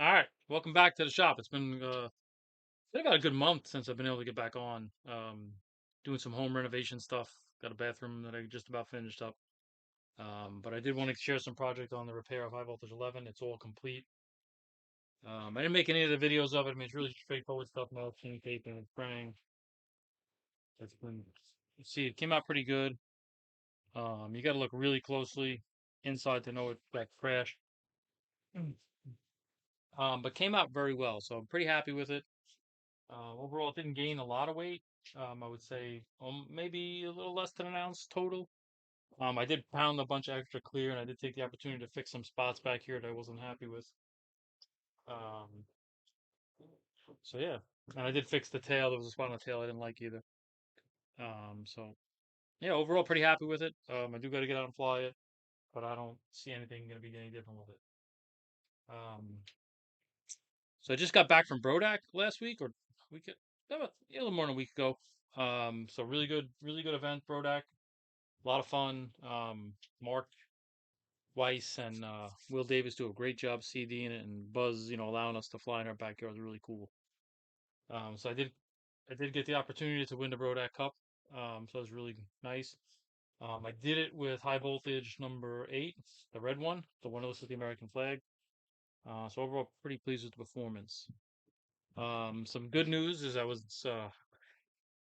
All right, welcome back to the shop. It's been about a good month since I've been able to get back on. Doing some home renovation stuff. Got a bathroom that I just about finished up. But I did want to share some project on the repair of high voltage 11. It's all complete. I didn't make any of the videos of it. I mean, it's really straightforward stuff. No chain tape and spraying. It's been, you see, it came out pretty good. You got to look really closely inside to know it got crashed. But came out very well, so I'm pretty happy with it. Overall, it didn't gain a lot of weight. I would say maybe a little less than an ounce total. I did pound a bunch of extra clear, and I did take the opportunity to fix some spots back here that I wasn't happy with. Um, so yeah, and I did fix the tail. There was a spot on the tail I didn't like either. So yeah, overall pretty happy with it. I do got to get out and fly it, but I don't see anything going to be any different with it. Um, so I just got back from Broadac last week or week, a little more than a week ago. So really good event, Broadac. A lot of fun. Mark Weiss and Will Davis do a great job CDing it, and Buzz, allowing us to fly in our backyard was really cool. So I did get the opportunity to win the Broadac Cup. So it was really nice. I did it with high voltage number 8, the red one, the one that looks like the American flag. So overall, pretty pleased with the performance. Some good news is I was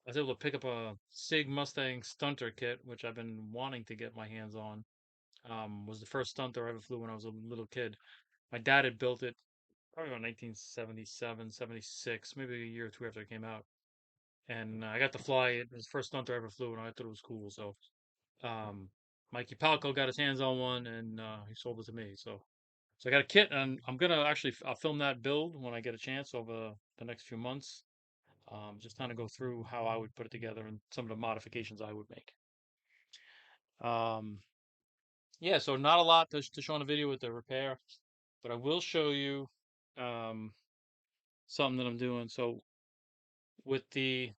able to pick up a Sig Mustang stunter kit, which I've been wanting to get my hands on. Was the first stunter I ever flew when I was a little kid. My dad had built it probably around 1977, 76, maybe a year or two after it came out. And I got to fly it. It was the first stunter I ever flew, and I thought it was cool. So, um, Mikey Palco got his hands on one, and he sold it to me. So I got a kit, and I'm gonna I'll film that build when I get a chance over the next few months. Just kind of go through how I would put it together and some of the modifications I would make. Um, yeah, so not a lot to show on the video with the repair, but I will show you um, something that I'm doing. So with the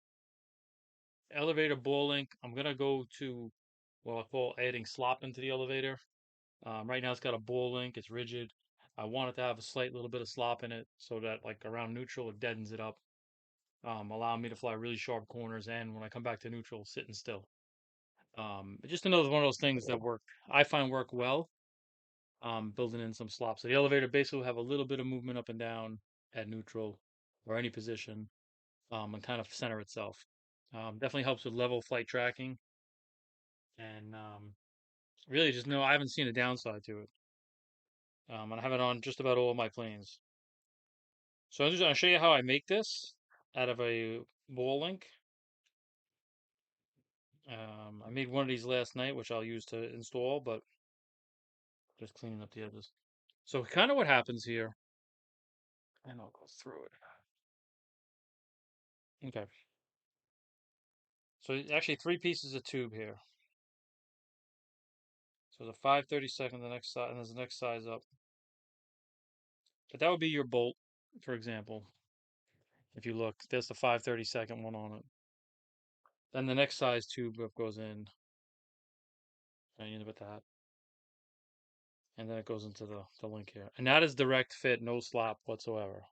elevator ball link, I'm gonna go to what I call adding slop into the elevator. Right now it's got a ball link, it's rigid. I want it to have a slight little bit of slop in it so that like around neutral it deadens it up, allowing me to fly really sharp corners and when I come back to neutral, sitting still. Just another one of those things that I find work well. Building in some slop. So the elevator basically will have a little bit of movement up and down at neutral or any position, and kind of center itself. Definitely helps with level flight tracking, and really just no, I haven't seen a downside to it. And I have it on just about all of my planes. So I'm just going to show you how I make this out of a ball link. I made one of these last night, which I'll use to install, but just cleaning up the edges. So kind of what happens here, and I'll go through it. Okay. So actually three pieces of tube here. So the 5/32, the next size, and there's the next size up. But that would be your bolt, for example. If you look, there's the 5/32 one on it. Then the next size tube goes in, and you end up with that. And then it goes into the link here. And that is direct fit, no slop whatsoever.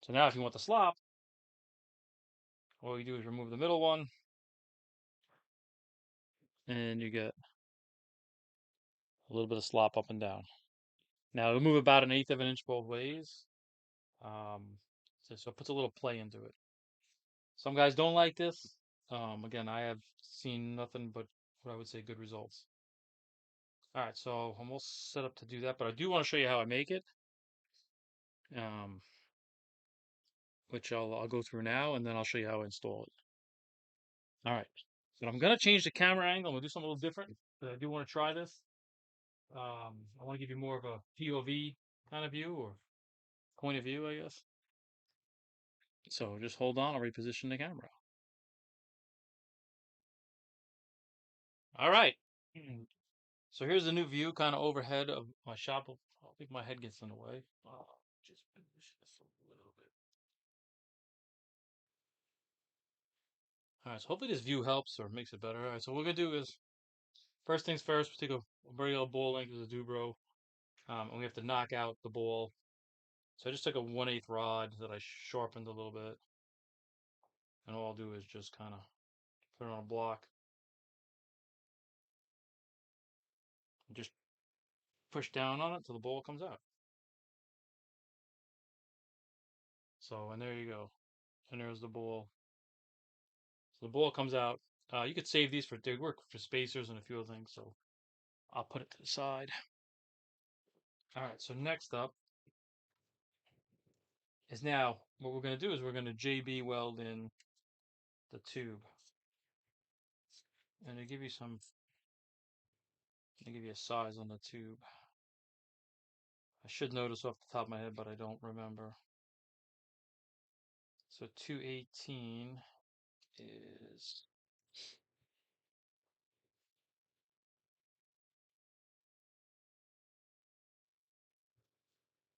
So now if you want the slop, all you do is remove the middle one, and you get a little bit of slop up and down. Now it'll move about an eighth of an inch both ways. Um, so it puts a little play into it. Some guys don't like this. Again, I have seen nothing but what I would say good results. All right, so I'm all set up to do that, but I do want to show you how I make it, um, which I'll go through now, and then I'll show you how I install it. All right, so I'm gonna change the camera angle. I'm gonna do something a little different, but I do want to try this. I want to give you more of a POV kind of view or point of view, I guess. So just hold on, I'll reposition the camera. All right. So here's the new view, kind of overhead of my shop. I think my head gets in the way. Just position this a little bit. All right, so hopefully this view helps or makes it better. All right, so what we're gonna do is first things first, we take a very old ball length as a Dubro, and we have to knock out the ball So I just took a 1/8 rod that I sharpened a little bit, and all I'll do is just kind of put it on a block and just push down on it till the bowl comes out. So, and there you go. And there's the bowl. So the bowl comes out. You could save these for, they work for spacers and a few other things. So I'll put it to the side. All right. So next up is now what we're going to do is we're going to JB weld in the tube. And to give you some, to give you a size on the tube. I should notice off the top of my head, but I don't remember. So 218 is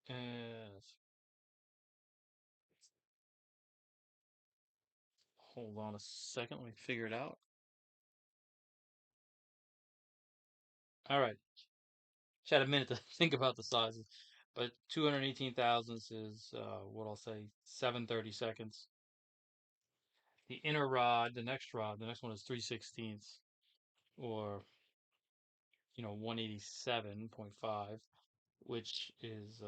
is hold on a second, let me figure it out. All right. Just had a minute to think about the sizes. But 218 thousandths is what I'll say 7/32. The inner rod, the next one is 3/16, or 187.5, which is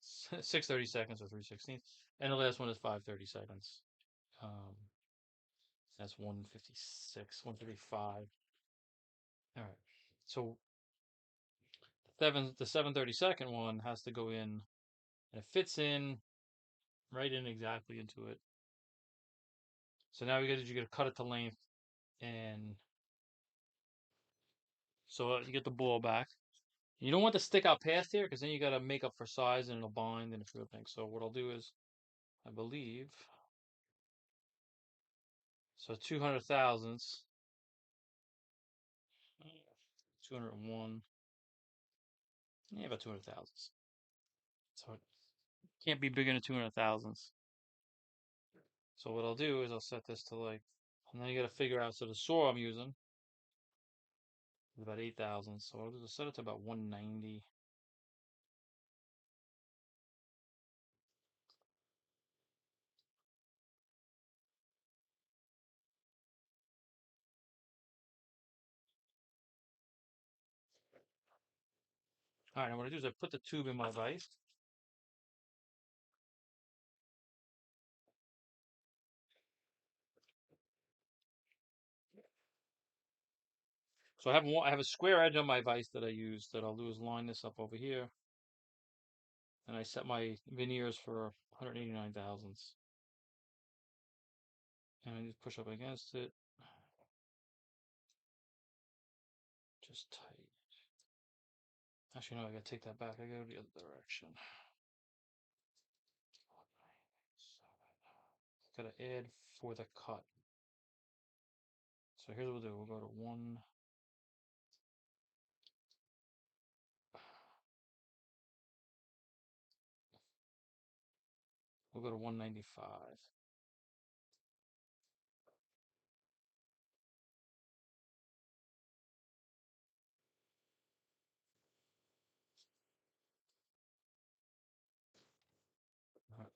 6/32 or 3/16, and the last one is 5/32. Um, that's 156, 155. All right. So the 7/32 one has to go in, and it fits in right in exactly into it. So now you got to cut it to length, and so you get the ball back. You don't want to stick out past here because then you got to make up for size and it'll bind and a few other things. So what I'll do is, I believe, so 200 thousandths, 201, yeah, about 200 thousandths. So it can't be bigger than 200 thousandths. So what I'll do is I'll set this to like, and then you got to figure out, so the saw I'm using is about 8 thousandths. So I'll just set it to about 190. All right, and what I do is I put the tube in my vise. So I have a square edge on my vise that I use. That I'll do is line this up over here, and I set my veneers for 189 thousandths, and I just push up against it, just tight. Actually, no, I gotta take that back. I gotta go the other direction. Gotta add for the cut. So here's what we'll do. We'll go to one. We'll go to 195.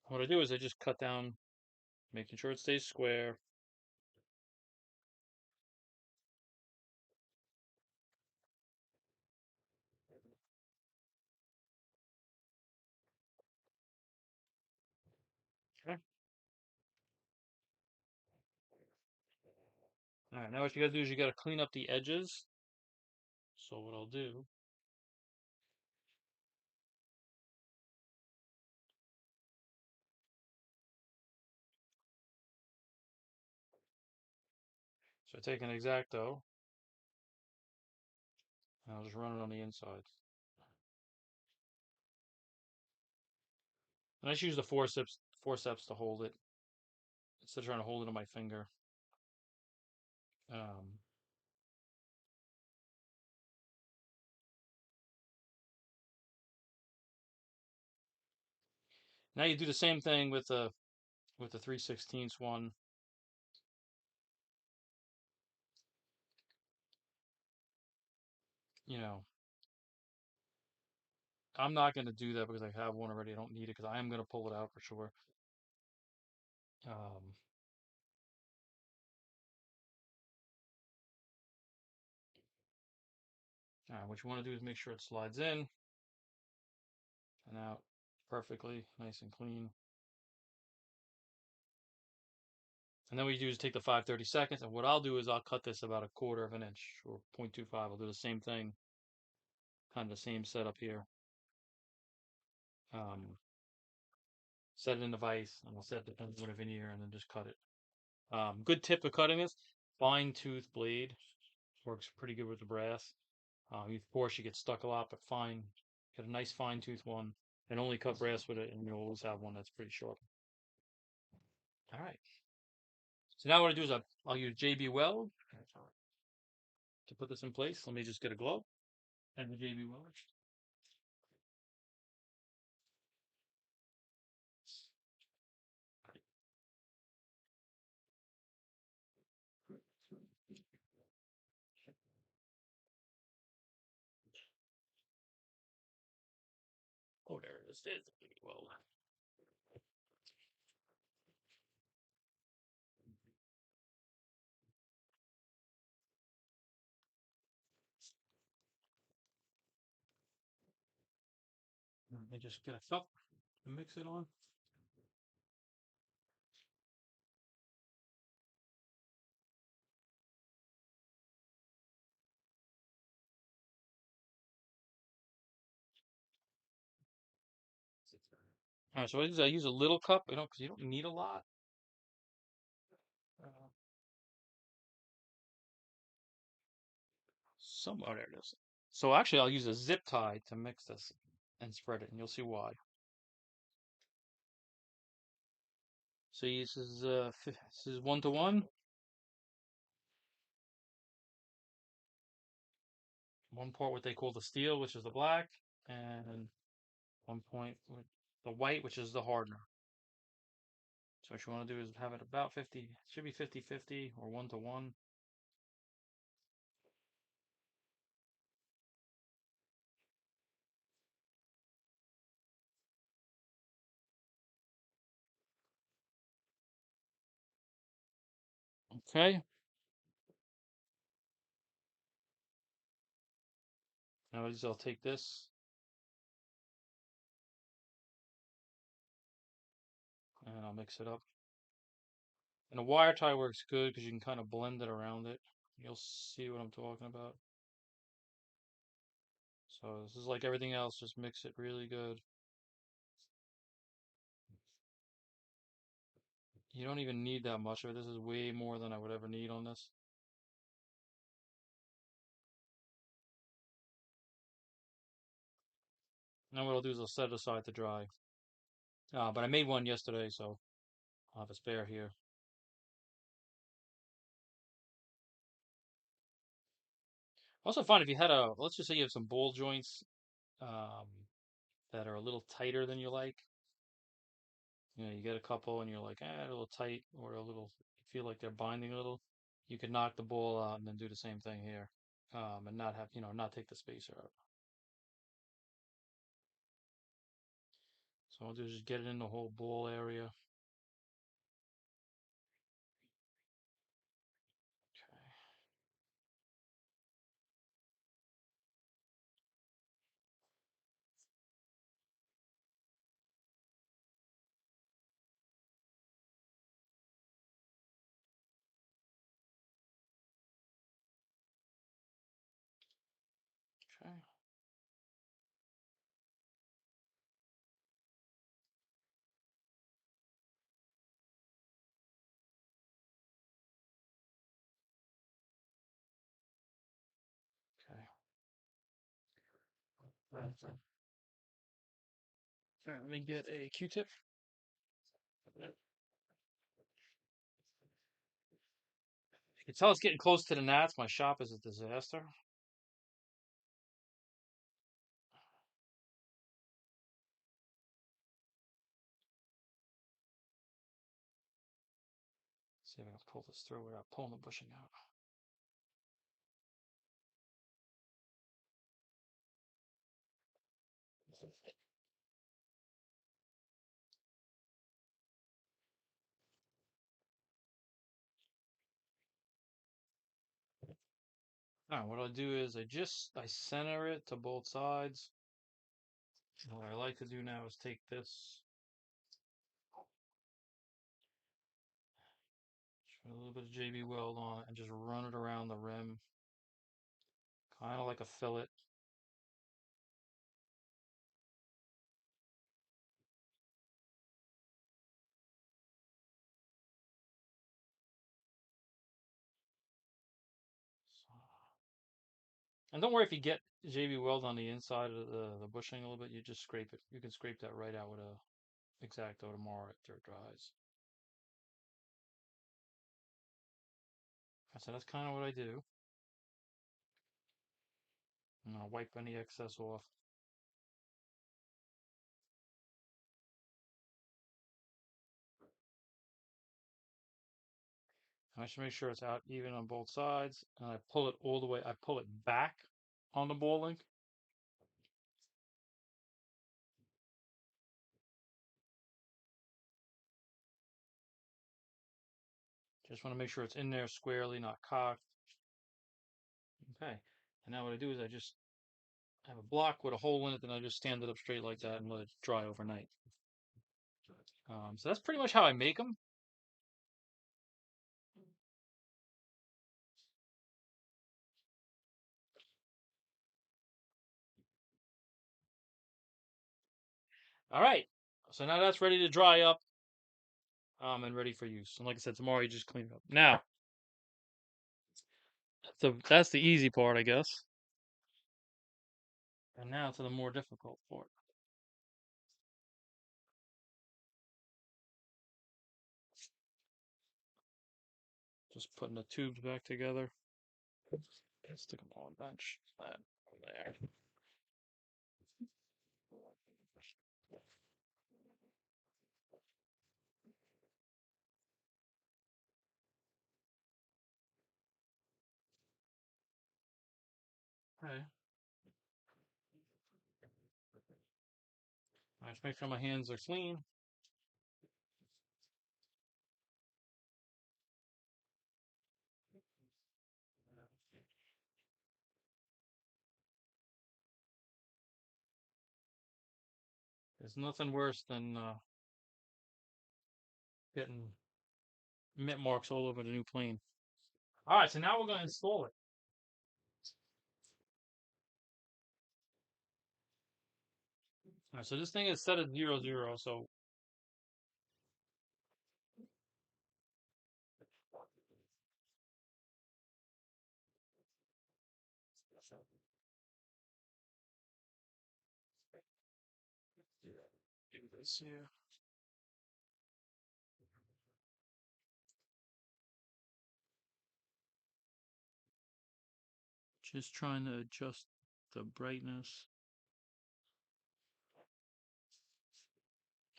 What I do is I just cut down, making sure it stays square. Okay. All right, now what you gotta do is you gotta clean up the edges. So what I'll do, so I take an X-Acto, and I'll just run it on the inside. And I just use the forceps to hold it instead of trying to hold it on my finger. Um, Now you do the same thing with the 3/16 one. You know, I'm not going to do that because I have one already. I don't need it because I am going to pull it out for sure. Um, all right, what you want to do is make sure it slides in and out perfectly, nice and clean. And then what you do is take the 5/32, and what I'll do is I'll cut this about a quarter of an inch or 0.25. I'll do the same thing, kind of the same setup here. Um, Set it in the vise, and I'll set it with a veneer, and then just cut it. Good tip of cutting this: fine tooth blade works pretty good with the brass. Of course, you get stuck a lot, but fine, get a nice fine tooth one, and only cut brass with it, and you'll always have one that's pretty sharp. All right. So now what I do is I'll use JB Weld to put this in place. Let me just get a glove and the JB Weld. Oh, there it is. There's the JB Weld. Let me just get a cup to mix it on. All right, so I use a little cup, because you don't need a lot. Uh, oh, there it is. So actually, I'll use a zip tie to mix this and spread it, and you'll see why. So this is 1 to 1. One part what they call the steel, which is the black, and one point with the white, which is the hardener. So what you want to do is have it about 50, should be 50-50 or 1 to 1. Okay. Now I'll take this and I'll mix it up. And a wire tie works good because you can kind of blend it around it. You'll see what I'm talking about. So this is like everything else, just mix it really good. You don't even need that much of it. This is way more than I would ever need on this. Now what I'll do is I'll set it aside to dry. But I made one yesterday, so I'll have a spare here. Also fine if you had let's just say you have some ball joints um, that are a little tighter than you like. You get a couple and you're like, a little tight or a little, you feel like they're binding a little. You could knock the ball out and then do the same thing here, and not have, not take the spacer out. So I'll do is just get it in the whole ball area. Okay. Okay. Okay. All right, let me get a Q-tip. You can tell it's getting close to the gnats. My shop is a disaster. See if I can pull this through without pulling the bushing out. Alright, what I'll do is I center it to both sides. And what I like to do now is take this, put a little bit of JB Weld on it, and just run it around the rim, kind of like a fillet. So, and don't worry if you get JB Weld on the inside of the bushing a little bit, you just scrape it. You can scrape that right out with a X-Acto tomorrow after it dries. So that's kind of what I do. And I'll wipe any excess off. I should make sure it's out even on both sides. And I pull it all the way. I pull it back on the ball link. Just want to make sure it's in there squarely, not cocked. Okay. And now what I do is I just have a block with a hole in it, then I just stand it up straight like that and let it dry overnight. So that's pretty much how I make them. All right. So now that's ready to dry up and ready for use. And like I said, tomorrow you just clean it up. Now, so that's the easy part, I guess. And now to the more difficult part. Just putting the tubes back together. Stick them on a bench. That there. Okay. I just make sure my hands are clean. There's nothing worse than getting mint marks all over the new plane. All right, so now we're going to install it. All right, so this thing is set at 0, 0, so do this here. Just trying to adjust the brightness.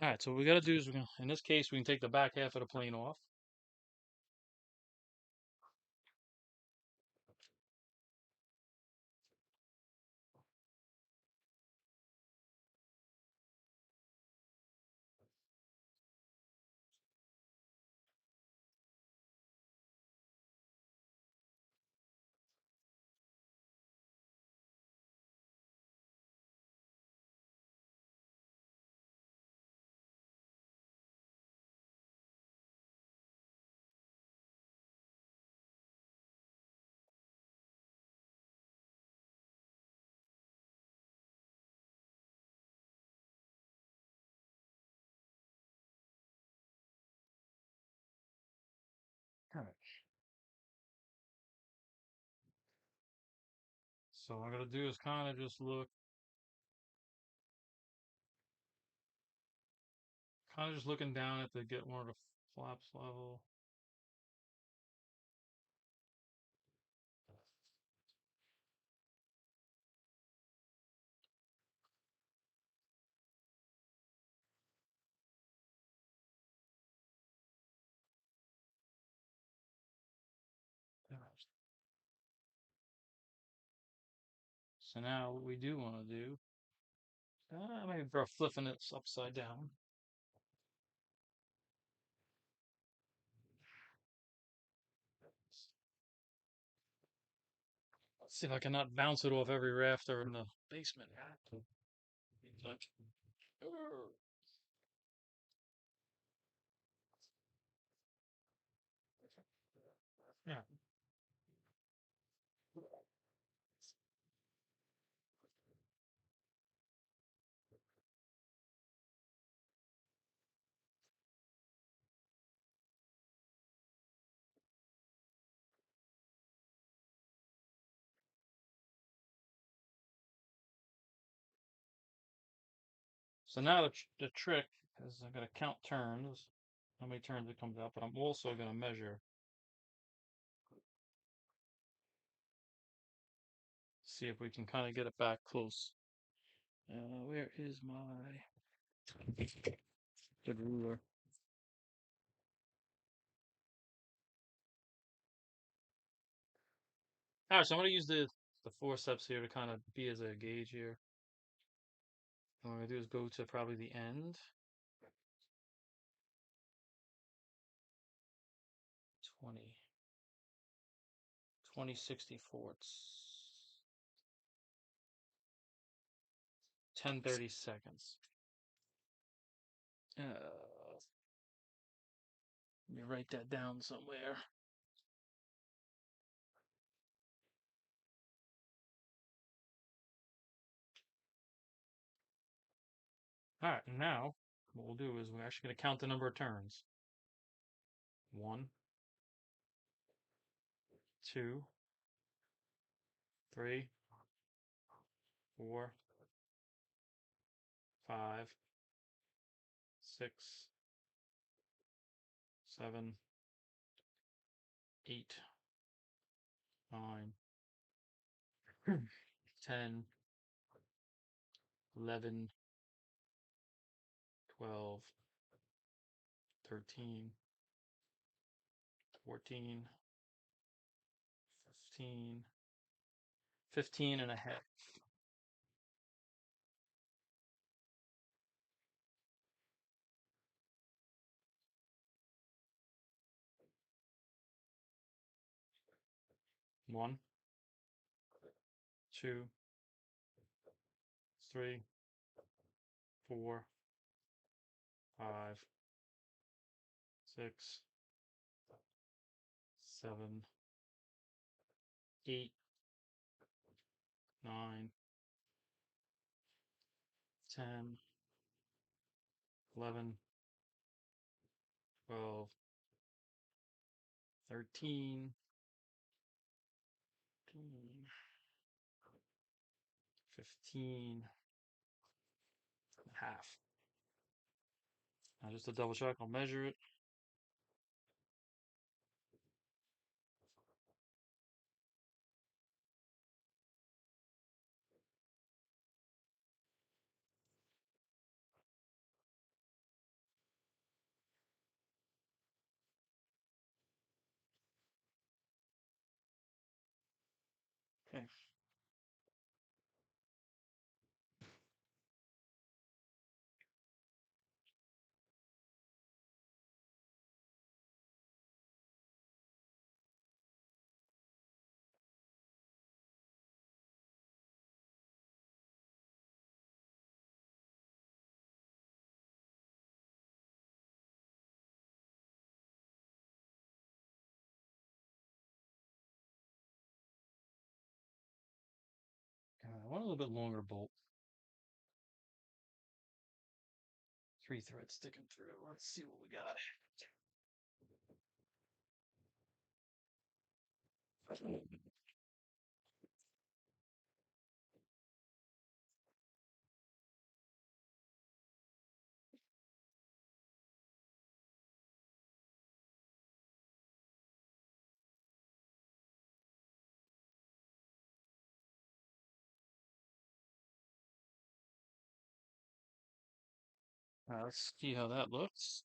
All right, so what we got to do is, in this case, we can take the back half of the plane off. All right. So what I got to do is kind of just look, kind of just looking down at to get one of the flaps level. So now what we do want to do Maybe for flipping it upside down. Let's see if I cannot bounce it off every rafter in the basement. Yeah. So now the trick is I'm going to count turns, how many turns it comes out, but I'm also going to measure, see if we can kind of get it back close. Where is my good ruler? All right, so I'm going to use the forceps here to kind of be as a gauge here. What I'm going to do is go to probably the end. 20, 20/64. 10/32. Let me write that down somewhere. All right, now what we'll do is we're actually going to count the number of turns. 1, 2, 3, 4, 5, 6, 7, 8, 9, 10, 11, 12, 13, 14, 15, 15 and a half. One, 2, 3, 4, 5, 6, 7, 8, 9, 10, 11, 12, 13, 15 and a half. Now just to double check, I'll measure it. Okay. I want a little bit longer bolt. 3 threads sticking through. Let's see what we got. Let's see how that looks.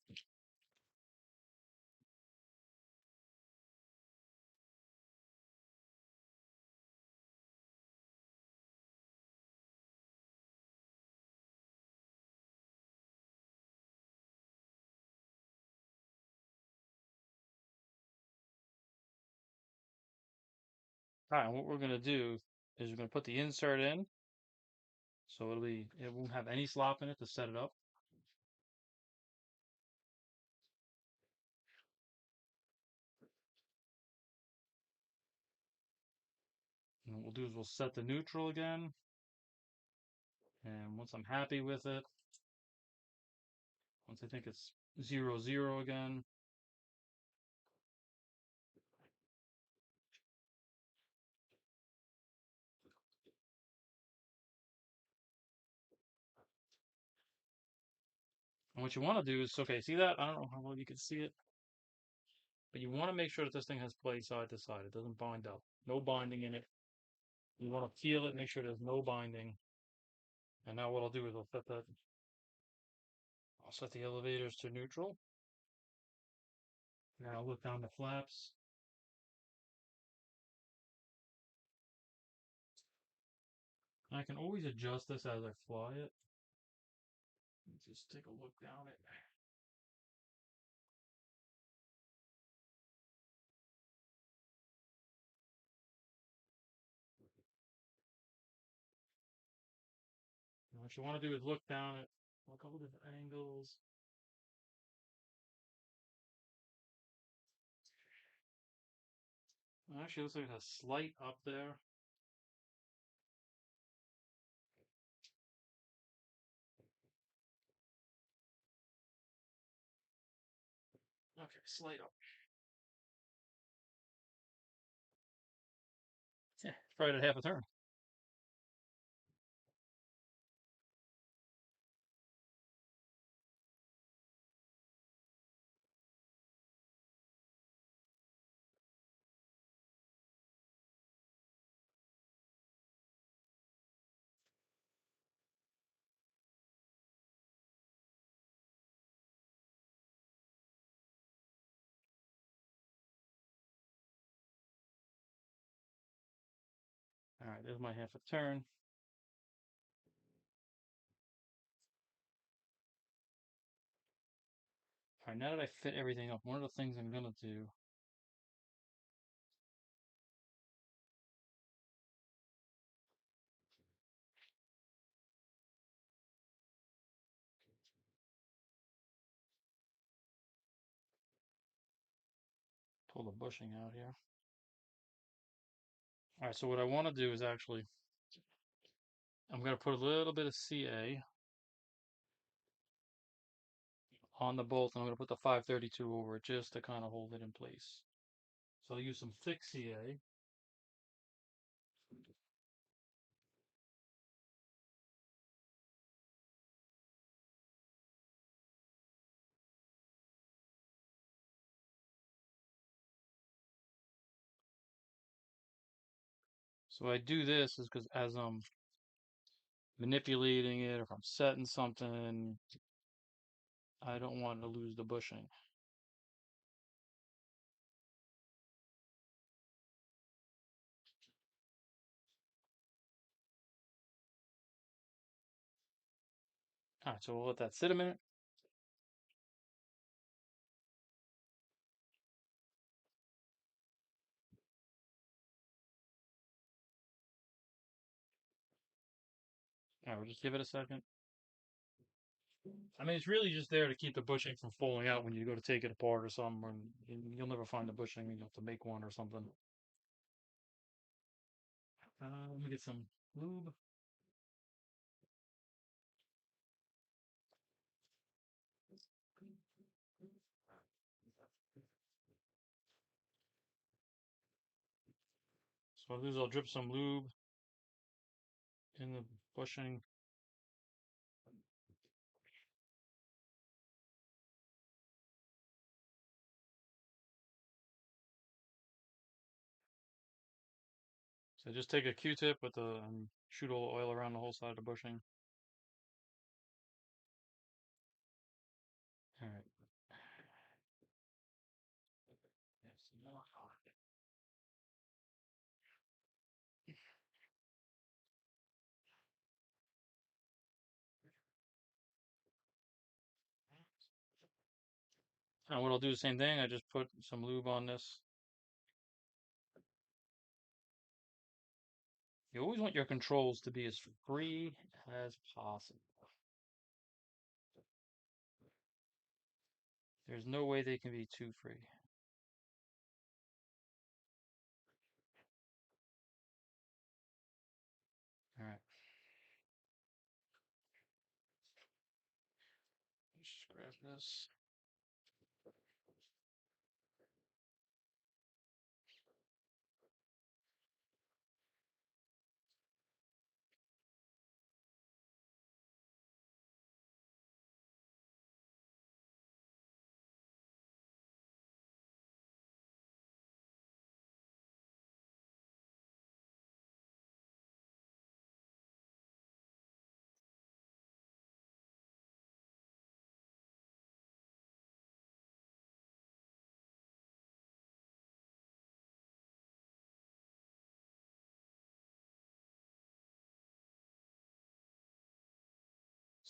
All right, what we're gonna do is we're gonna put the insert in, so it won't have any slop in it to set it up. And what we'll do is we'll set the neutral again, and once I'm happy with it, once I think it's 0, 0 again, and what you want to do is, okay, see that? I don't know how well you can see it, but you want to make sure that this thing has play side to side. It doesn't bind up. No binding in it. You want to feel it, make sure there's no binding. And now what I'll do is I'll set the elevators to neutral. Now I'll look down the flaps. I can always adjust this as I fly it. Let's just take a look down it. And what you want to do is look down at a couple different angles. Actually, it looks like it has slight up there. Okay, slight up. Yeah, probably at half a turn. All right, there's my half a turn. All right, now that I fit everything up, one of the things I'm gonna do. Pull the bushing out here. All right, so what I want to do is actually, I'm going to put a little bit of CA on the bolt, and I'm going to put the 532 over it just to kind of hold it in place. So I'll use some thick CA. So I do this is because as I'm manipulating it, or if I'm setting something, I don't want to lose the bushing. All right, so we'll let that sit a minute. All right, we'll just give it a second. I mean, it's really just there to keep the bushing from falling out when you go to take it apart or something. Or you'll never find the bushing, and you'll have to make one or something. Let me get some lube. So I'll do is I'll drip some lube in the bushing. So just take a Q-tip with the and shoot all the oil around the whole side of the bushing. All right. And what I'll do the same thing. I just put some lube on this. You always want your controls to be as free as possible. There's no way they can be too free. All right. Just grab this.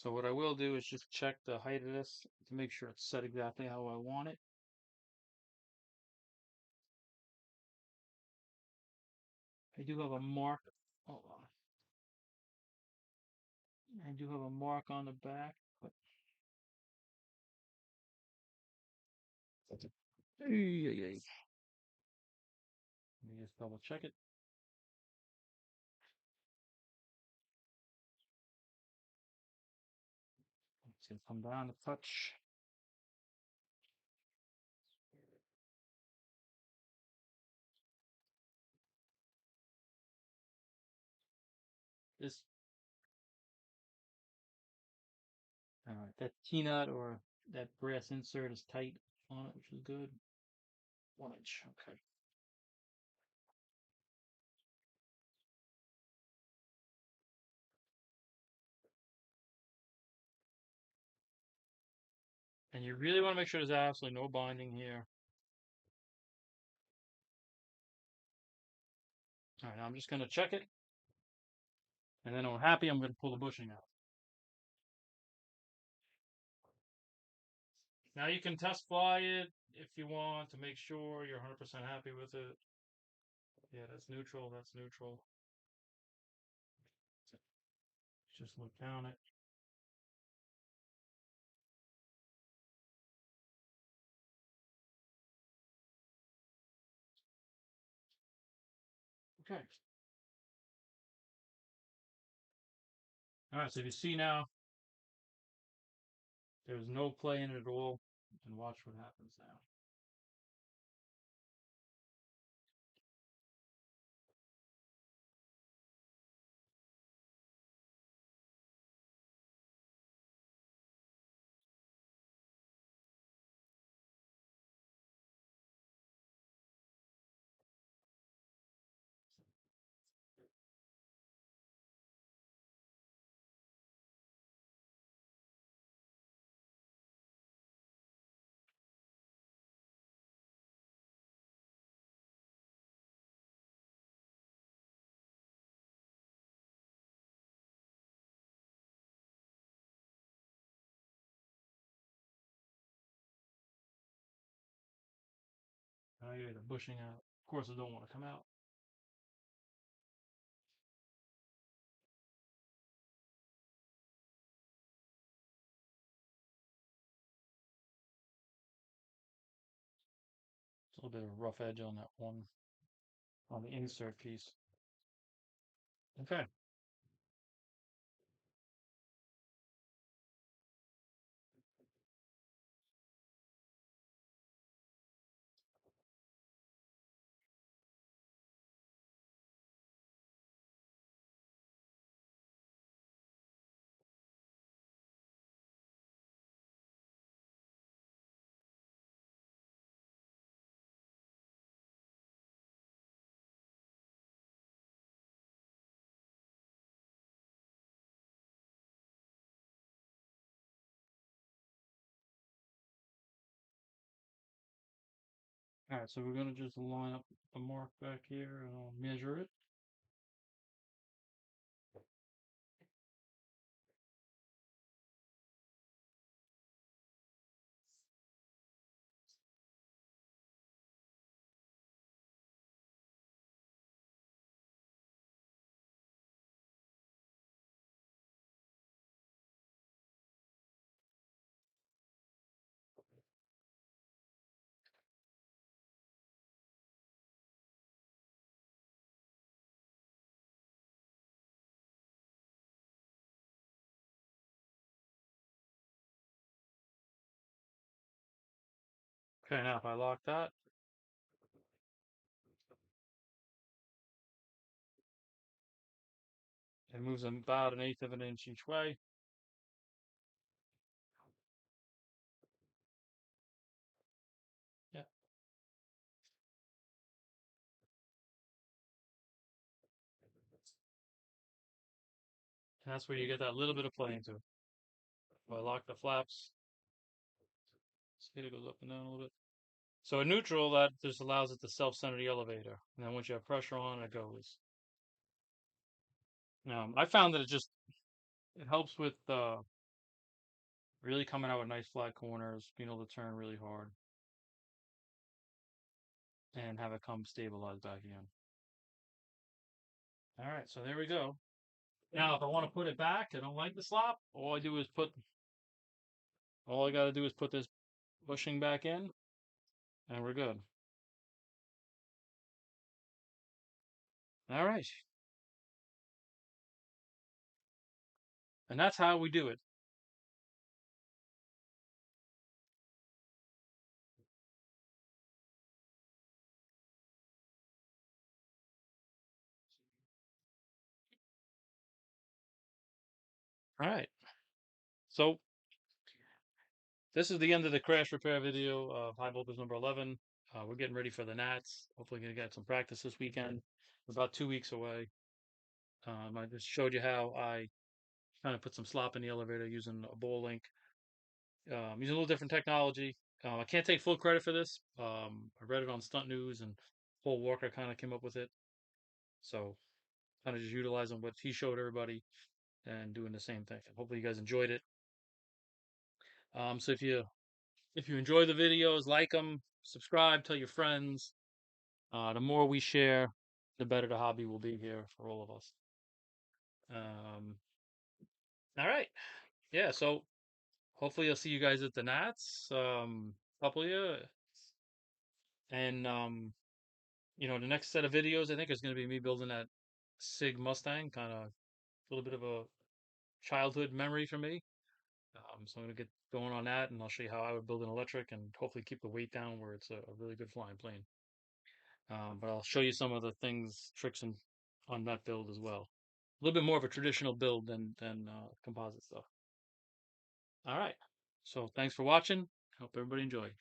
So what I will do is just check the height of this to make sure it's set exactly how I want it. I do have a mark. Hold on. I do have a mark on the back, but let me just double check it. It's gonna come down a touch. This, all right, that T-nut or that brass insert is tight on it, which is good. 1 inch, okay. And you really want to make sure there's absolutely no binding here. All right, now I'm just gonna check it, and then when I'm happy, I'm gonna pull the bushing out. Now you can test fly it if you want to make sure you're 100% happy with it. Yeah, that's neutral. That's neutral. Just look down it. Okay. All right. So if you see now, there's no play in it at all, and watch what happens now. Now you get the bushing out. Of course, it don't want to come out. It's a little bit of a rough edge on that one, on the insert piece. Okay. All right. So we're gonna just line up the mark back here, and I'll measure it. Okay, now if I lock that, it moves about an eighth of an inch each way. Yeah, and that's where you get that little bit of play into it. If I lock the flaps, see it goes up and down a little bit. So in neutral, that just allows it to self-center the elevator. And then once you have pressure on, it goes. I found that it helps with really coming out with nice flat corners, being able to turn really hard, and have it come stabilized back again. All right, so there we go. Now, if I want to put it back, I don't like the slop. All I got to do is put this bushing back in, and we're good. All right, and that's how we do it. All right, so this is the end of the crash repair video of high voltage number 11. We're getting ready for the Nats. Hopefully, gonna get some practice this weekend. We're about 2 weeks away. I just showed you how I kind of put some slop in the elevator using a ball link, using a little different technology. I can't take full credit for this. I read it on Stunt News, and Paul Walker kind of came up with it. So, kind of just utilizing what he showed everybody and doing the same thing. Hopefully, you guys enjoyed it. So if you enjoy the videos, like them, subscribe, tell your friends. The more we share, the better the hobby will be here for all of us. Um, all right. Yeah. So hopefully I'll see you guys at the Nats. Couple of you. And the next set of videos I think is going to be me building that Sig Mustang, kind of a little bit of a childhood memory for me. So I'm going to get going on that, and I'll show you how I would build an electric and hopefully keep the weight down where it's a really good flying plane. But I'll show you some of the things, tricks, and on that build as well. A little bit more of a traditional build than composite stuff. All right. So thanks for watching. Hope everybody enjoyed.